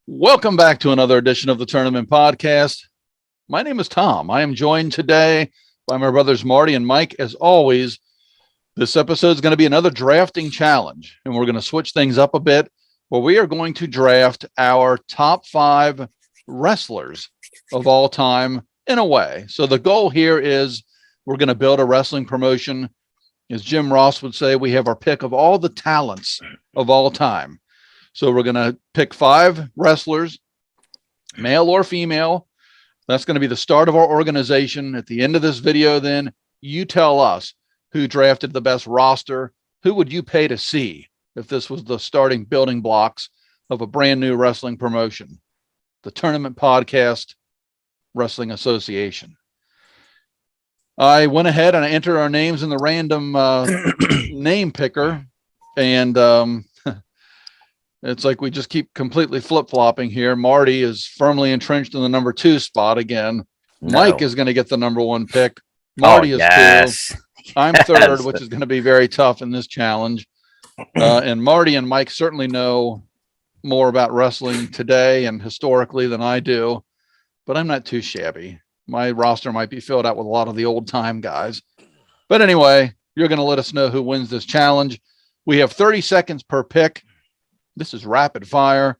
Welcome back to another edition of the Tournament Podcast. My name is Tom. I am joined today by my brothers Marty and Mike. As always, this episode is going to be another drafting challenge, and we're going to switch things up a bit, where we are going to draft our top 5 wrestlers of all time in a way. So the goal here is we're going to build a wrestling promotion. As Jim Ross would say, we have our pick of all the talents of all time. So we're going to pick 5 wrestlers, male or female. That's going to be the start of our organization. At the end of this video, then, you tell us who drafted the best roster. Who would you pay to see if this was the starting building blocks of a brand new wrestling promotion? The Tournament Podcast Wrestling Association. I went ahead and I entered our names in the random name picker, and it's like we just keep completely flip-flopping here. Marty is firmly entrenched in the number 2 spot again. No. Mike is going to get the number 1 pick. Marty is 2. I'm 3rd, which is going to be very tough in this challenge. And Marty and Mike certainly know more about wrestling today and historically than I do, but I'm not too shabby. My roster might be filled out with a lot of the old-time guys. But anyway, you're going to let us know who wins this challenge. We have 30 seconds per pick. This is rapid fire,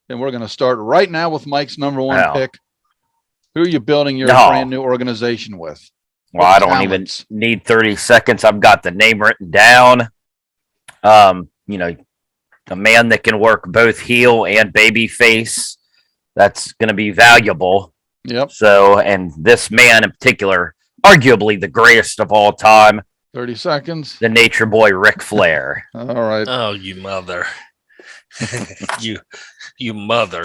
and we're going to start right now with Mike's number 1 pick. Who are you building your brand new organization with? Well, I don't even need 30 seconds. I've got the name written down. A man that can work both heel and baby face. That's going to be valuable. Yep. So, and this man in particular, arguably the greatest of all time. 30 seconds. The Nature Boy, Ric Flair. All right. Oh, you mother. you mother.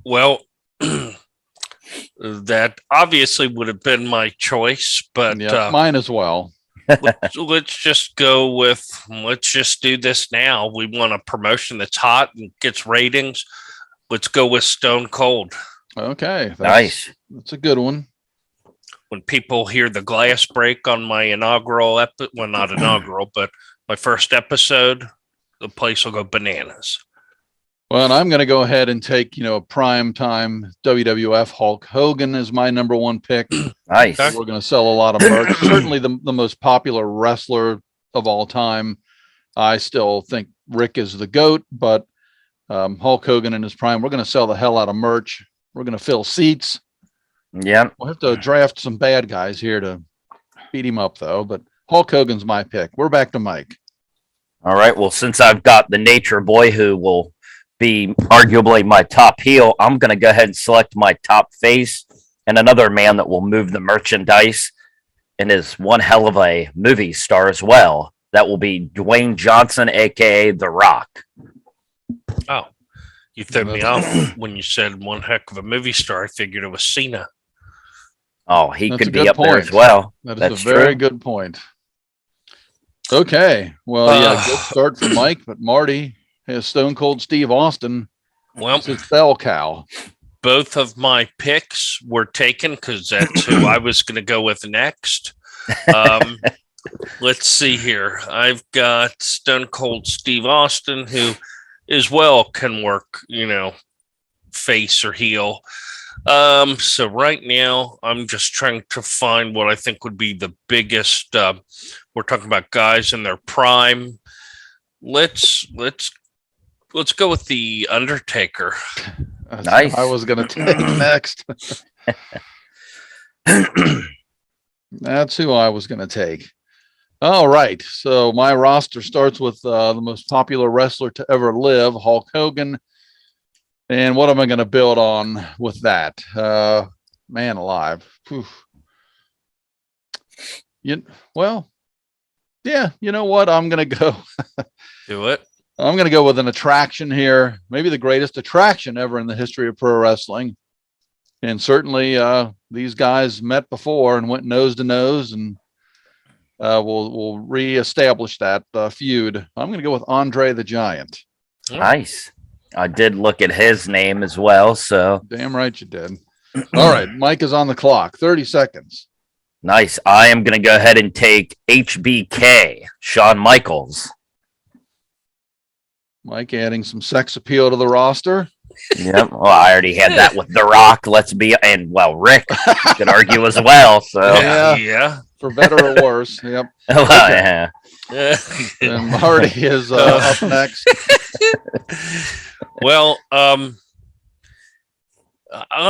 Well, that obviously would have been my choice, but mine as well. let's just do this now. We want a promotion that's hot and gets ratings. Let's go with Stone Cold. Okay. Nice. That's a good one. When people hear the glass break on my inaugural not inaugural, but my first episode, the place will go bananas. Well, and I'm going to go ahead and take, a prime time WWF Hulk Hogan as my number 1 pick. Nice. We're going to sell a lot of merch. Certainly the most popular wrestler of all time. I still think Rick is the GOAT, but Hulk Hogan in his prime, we're going to sell the hell out of merch. We're going to fill seats. Yeah. We'll have to draft some bad guys here to beat him up, though. But Hulk Hogan's my pick. We're back to Mike. All right. Well, since I've got the Nature Boy, who will be arguably my top heel, I'm going to go ahead and select my top face and another man that will move the merchandise and is one hell of a movie star as well. That will be Dwayne Johnson, a.k.a. The Rock. Oh, you threw me off when you said one heck of a movie star. I figured it was Cena. Oh, he could be up there as well. That's a very good point. Okay. Well, good start for Mike, but Marty has Stone Cold Steve Austin. Well, it's bell cow. Both of my picks were taken because that's who I was going to go with next. Let's see here. I've got Stone Cold Steve Austin, who as well can work, face or heel. So right now I'm just trying to find what I think would be the biggest. We're talking about guys in their prime. Let's go with the Undertaker. Nice. I was going to take next. That's who I was going to take. All right. So my roster starts with the most popular wrestler to ever live, Hulk Hogan. And what am I going to build on with that? Man alive. Whew. You know what? I'm going to go. Do it. I'm going to go with an attraction here. Maybe the greatest attraction ever in the history of pro wrestling. And certainly these guys met before and went nose to nose, and we'll reestablish that feud. I'm going to go with Andre the Giant. Nice. I did look at his name as well, so. Damn right you did. All right, Mike is on the clock. 30 seconds. Nice. I am going to go ahead and take HBK, Shawn Michaels. Mike adding some sex appeal to the roster. Yep. Well, I already had that with The Rock. Rick could argue as well. So Yeah. For better or worse. Yep. Well, Okay. yeah. And Marty is up next. Well, I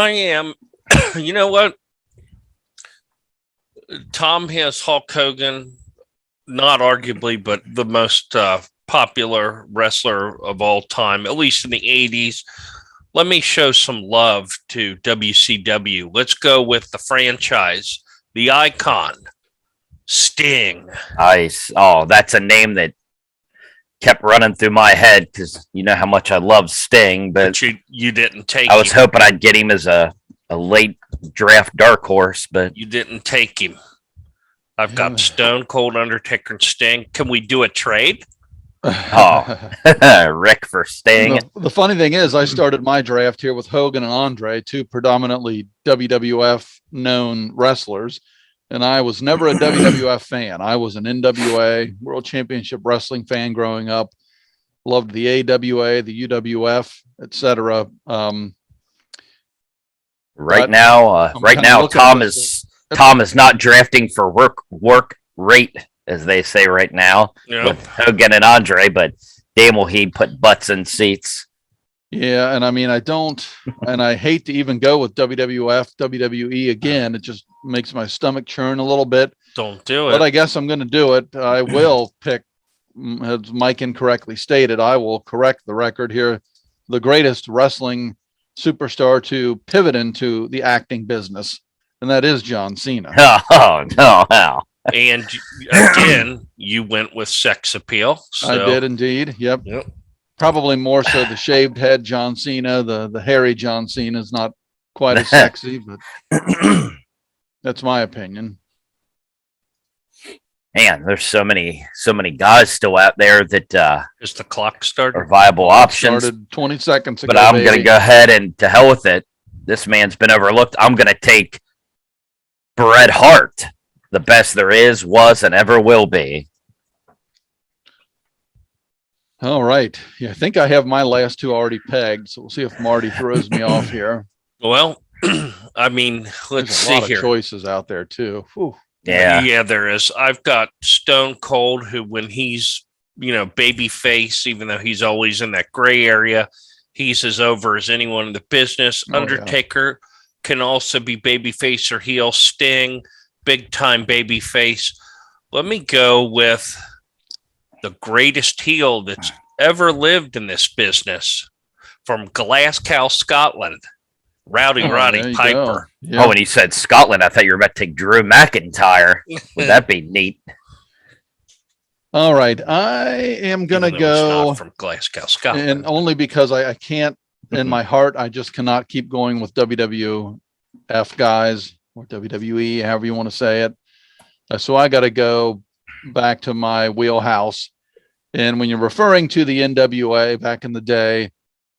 am. You know what? Tom has Hulk Hogan, not arguably, but the most popular wrestler of all time, at least in the 80s. Let me show some love to WCW. Let's go with the franchise, the icon, Sting. Nice. Oh, that's a name that kept running through my head because you know how much I love Sting, but you didn't take I was him. hoping I'd get him as a late draft dark horse, but You didn't take him. I've got Stone Cold, Undertaker, and Sting. Can we do a trade? Rick for Sting. The funny thing is, I started my draft here with Hogan and Andre, two predominantly WWF known wrestlers, and I was never a WWF fan. I was an NWA World Championship Wrestling fan growing up. Loved the AWA, the UWF, etc. Right now, Tom is not drafting for work rate, as they say right now, with Hogan and Andre, but damn will he put butts in seats. Yeah, and I mean, I hate to even go with WWF, WWE again. It just makes my stomach churn a little bit. Don't do it. But I guess I'm going to do it. I will pick, as Mike incorrectly stated, I will correct the record here. The greatest wrestling superstar to pivot into the acting business, and that is John Cena. Oh, no. And again, you went with sex appeal. So. I did indeed. Yep. Probably more so the shaved head John Cena. The hairy John Cena is not quite as sexy, but that's my opinion. Man, there's so many guys still out there that is the clock started? Are viable options. Started 20 seconds ago. But I'm going to go ahead and to hell with it. This man's been overlooked. I'm going to take Bret Hart, the best there is, was, and ever will be. All right. Yeah, I think I have my last two already pegged, so we'll see if Marty throws me off here. Well, I mean, let's see There's a lot here. of choices out there too. Whew. Yeah, there is. I've got Stone Cold, who when he's, baby face, even though he's always in that gray area, he's as over as anyone in the business. Undertaker can also be baby face or heel. Sting, big time baby face. Let me go with the greatest heel that's ever lived in this business, from Glasgow, Scotland, Roddy Piper. Yeah. Oh, when he said Scotland, I thought you were about to take Drew McIntyre. Would that be neat? All right. I am going to go from Glasgow, Scotland. And only because I can't, in my heart, I just cannot keep going with WWF guys or WWE, however you want to say it. So I got to go back to my wheelhouse. And when you're referring to the NWA back in the day,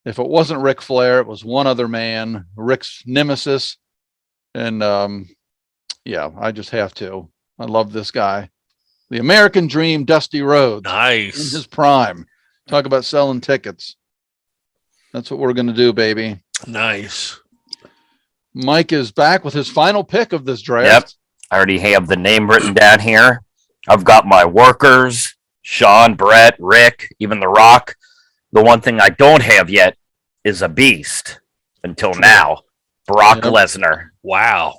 if it wasn't Ric Flair, it was one other man, Rick's nemesis. And I just have to. I love this guy. The American Dream, Dusty Rhodes. Nice. In his prime. Talk about selling tickets. That's what we're going to do, baby. Nice. Mike is back with his final pick of this draft. Yep. I already have the name written down here. I've got my workers, Sean, Brett, Rick, even The Rock. The one thing I don't have yet is a beast until now. Brock Lesnar. Wow.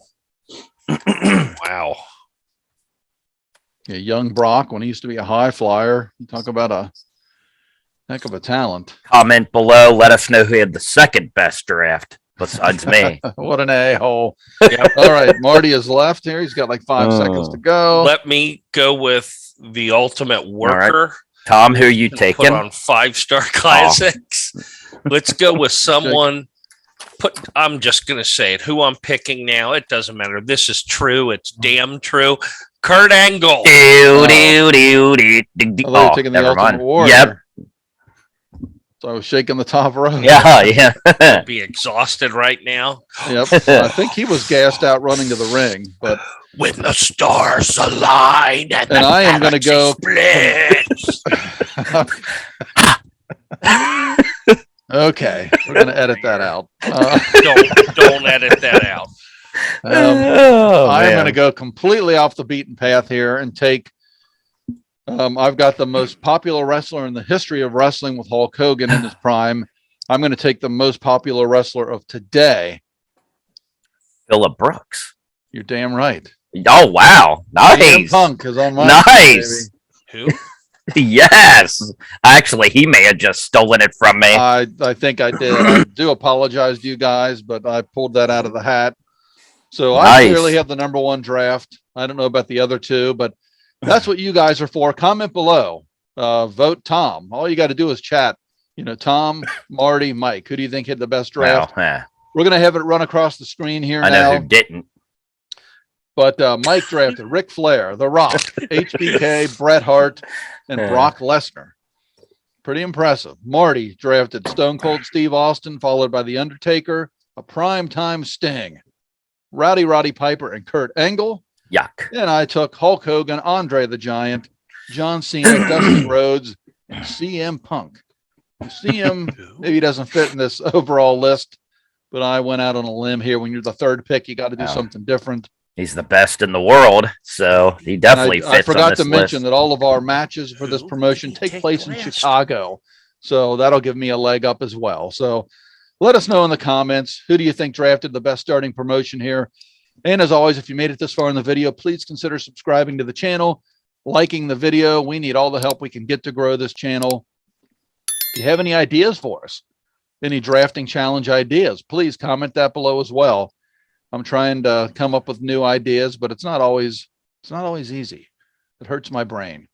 Wow. Yeah, young Brock, when he used to be a high flyer. You talk about a heck of a talent. Comment below. Let us know who had the second best draft besides me. What an a-hole. Yep. All right. Marty is left here. He's got like 5 seconds to go. Let me go with the ultimate worker. Right. Tom, who are you taking? Put on 5-star classics. Let's go with someone. I'm just going to say it. Who I'm picking now, it doesn't matter. This is true. It's damn true. Kurt Angle. Taking the Ultimate Warrior. Yep. So I was shaking the top row. Yeah. Be exhausted right now. Yep. I think he was gassed out running to the ring, but when the stars align and I am going to go. Splits. Okay, we're gonna edit that out. Don't edit that out. I am going to go completely off the beaten path here and take. I've got the most popular wrestler in the history of wrestling with Hulk Hogan in his prime. I'm going to take the most popular wrestler of today. Phillip Brooks. You're damn right. Oh wow, CM nice. Punk is on my Nice. Who? Yes. Actually, he may have just stolen it from me. I think I did. I do apologize to you guys, but I pulled that out of the hat. So I Nice. clearly have the number one draft. I don't know about the other two, but that's what you guys are for. Comment below. Vote Tom. All you got to do is chat. You know, Tom, Marty, Mike. Who do you think had the best draft? Well, We're going to have it run across the screen here I know now. who didn't. But Mike drafted Ric Flair, The Rock, HBK, Bret Hart, and Brock Lesnar. Pretty impressive. Marty drafted Stone Cold Steve Austin, followed by The Undertaker, a primetime Sting, Roddy Piper, and Kurt Angle. Yuck. And I took Hulk Hogan, Andre the Giant, John Cena, Dusty Rhodes, and CM Punk. CM maybe doesn't fit in this overall list, but I went out on a limb here. When you're the third pick, you got to do something different. He's the best in the world, so he definitely fits. I forgot on this to mention list. that all of our matches for this promotion take place in Chicago, so that'll give me a leg up as well. So let us know in the comments, who do you think drafted the best starting promotion here? And as always, if you made it this far in the video, please consider subscribing to the channel, liking the video. We need all the help we can get to grow this channel. If you have any ideas for us, any drafting challenge ideas, please comment that below as well. I'm trying to come up with new ideas, but it's not always easy. It hurts my brain.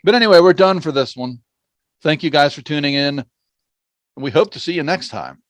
But anyway, we're done for this one. Thank you guys for tuning in. We hope to see you next time.